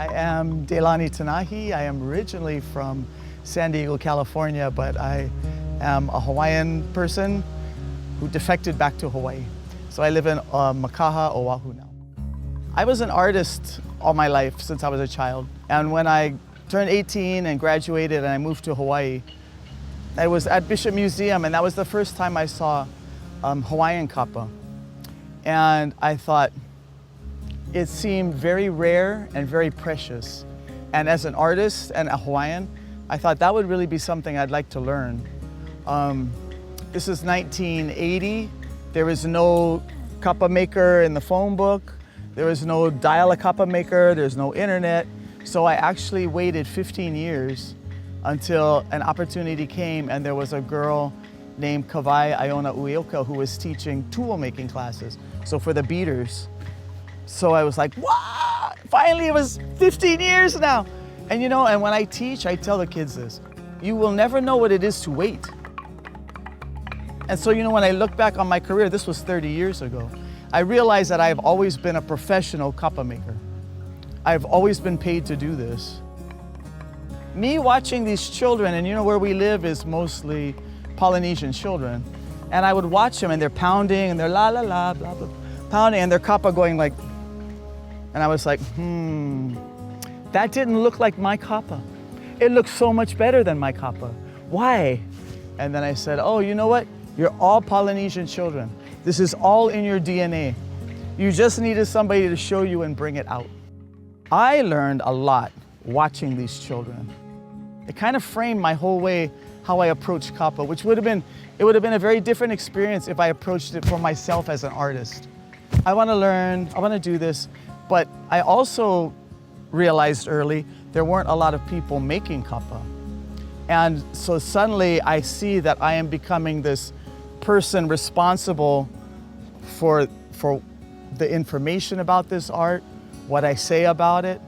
I am Deilani Tanahi. I am originally from San Diego, California, but I am a Hawaiian person who defected back to Hawaii. So I live in Makaha, Oahu now. I was an artist all my life since I was a child. And when I turned 18 and graduated and I moved to Hawaii, I was at Bishop Museum, and that was the first time I saw Hawaiian kapa. And I thought, it seemed very rare and very precious. And as an artist and a Hawaiian, I thought that would really be something I'd like to learn. This is 1980. There was no kapa maker in the phone book. There was no dial-a-kapa maker. There's no internet. So I actually waited 15 years until an opportunity came, and there was a girl named Kawai Iona Ueoka who was teaching tool making classes. So for the beaters. So I was like, wow, finally it was 15 years now. And and when I teach, I tell the kids this, you will never know what it is to wait. And so, when I look back on my career, this was 30 years ago, I realized that I've always been a professional kapa maker. I've always been paid to do this. Me watching these children, and where we live is mostly Polynesian children, and I would watch them and they're pounding and they're la la la, blah, blah, pounding, and their kapa going like, and I was like, that didn't look like my kapa. It looks so much better than my kapa. Why? And then I said, oh, you know what? You're all Polynesian children. This is all in your DNA. You just needed somebody to show you and bring it out. I learned a lot watching these children. It kind of framed my whole way how I approach kapa, which would have been a very different experience if I approached it for myself as an artist. I want to learn, I want to do this, but I also realized early there weren't a lot of people making kapa. And so suddenly I see that I am becoming this person responsible for the information about this art, what I say about it,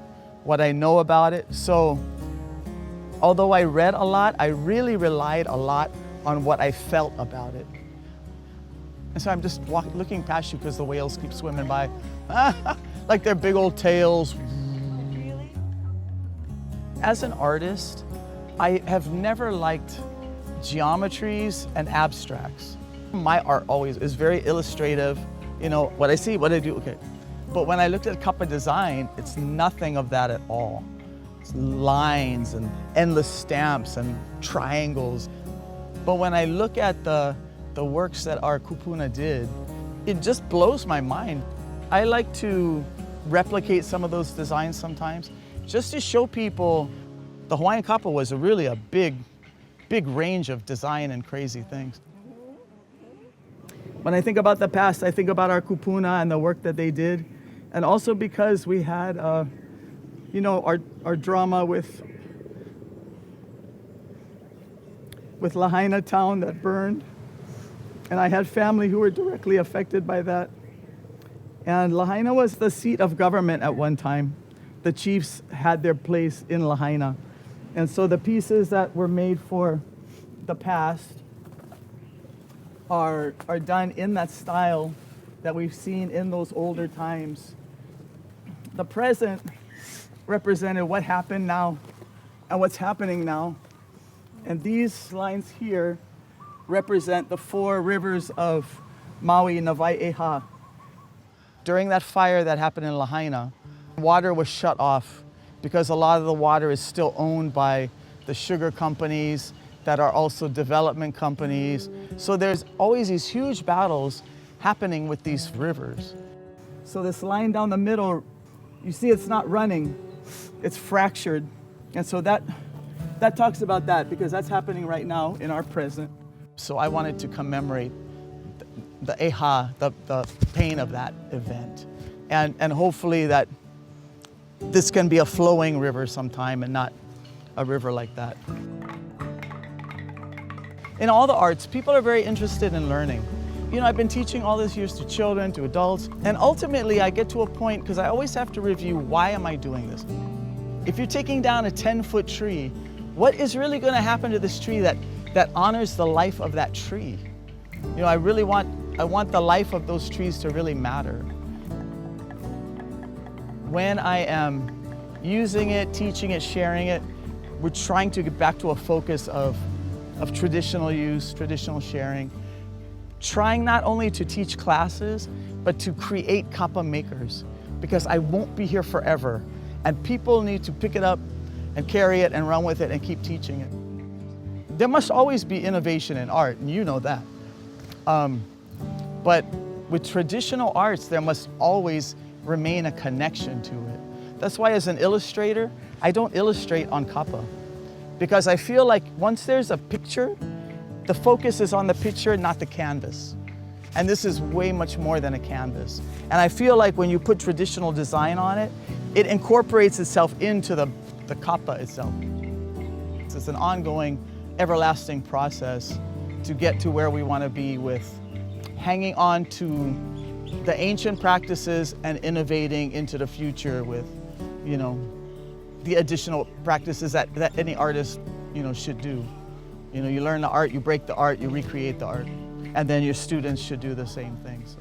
what I know about it. So although I read a lot, I really relied a lot on what I felt about it. And so I'm just looking past you because the whales keep swimming by, like their big old tails. As an artist, I have never liked geometries and abstracts. My art always is very illustrative. What I see, what I do, okay. But when I looked at kapa design, it's nothing of that at all. It's lines and endless stamps and triangles. But when I look at the works that our kupuna did, it just blows my mind. I like to replicate some of those designs sometimes, just to show people the Hawaiian kapa was really a big range of design and crazy things. When I think about the past, I think about our kupuna and the work that they did, and also because we had, our drama with Lahaina town that burned, and I had family who were directly affected by that. And Lahaina was the seat of government at one time. The chiefs had their place in Lahaina. And so the pieces that were made for the past are done in that style that we've seen in those older times. The present represented what happened now and what's happening now. And these lines here represent the 4 rivers of Maui, Navai Eha. During that fire that happened in Lahaina, water was shut off because a lot of the water is still owned by the sugar companies that are also development companies. So there's always these huge battles happening with these rivers. So this line down the middle, you see it's not running, it's fractured. And so that talks about that, because that's happening right now in our present. So I wanted to commemorate the eha, the pain of that event. And hopefully that this can be a flowing river sometime and not a river like that. In all the arts, people are very interested in learning. I've been teaching all these years to children, to adults, and ultimately I get to a point, because I always have to review, why am I doing this? If you're taking down a 10-foot tree, what is really going to happen to this tree that honors the life of that tree? I want the life of those trees to really matter. When I am using it, teaching it, sharing it. We're trying to get back to a focus of traditional use, traditional sharing. Trying not only to teach classes, but to create kapa makers, because I won't be here forever. And people need to pick it up and carry it and run with it and keep teaching it. There must always be innovation in art, and you know that. But with traditional arts, there must always remain a connection to it. That's why as an illustrator, I don't illustrate on kapa, because I feel like once there's a picture, the focus is on the picture, not the canvas. And this is way much more than a canvas. And I feel like when you put traditional design on it, it incorporates itself into the kapa itself. It's an ongoing, everlasting process to get to where we want to be with hanging on to the ancient practices and innovating into the future with, you know, the additional practices that any artist, you know, should do. You know, you learn the art, you break the art, you recreate the art. And then your students should do the same thing. So.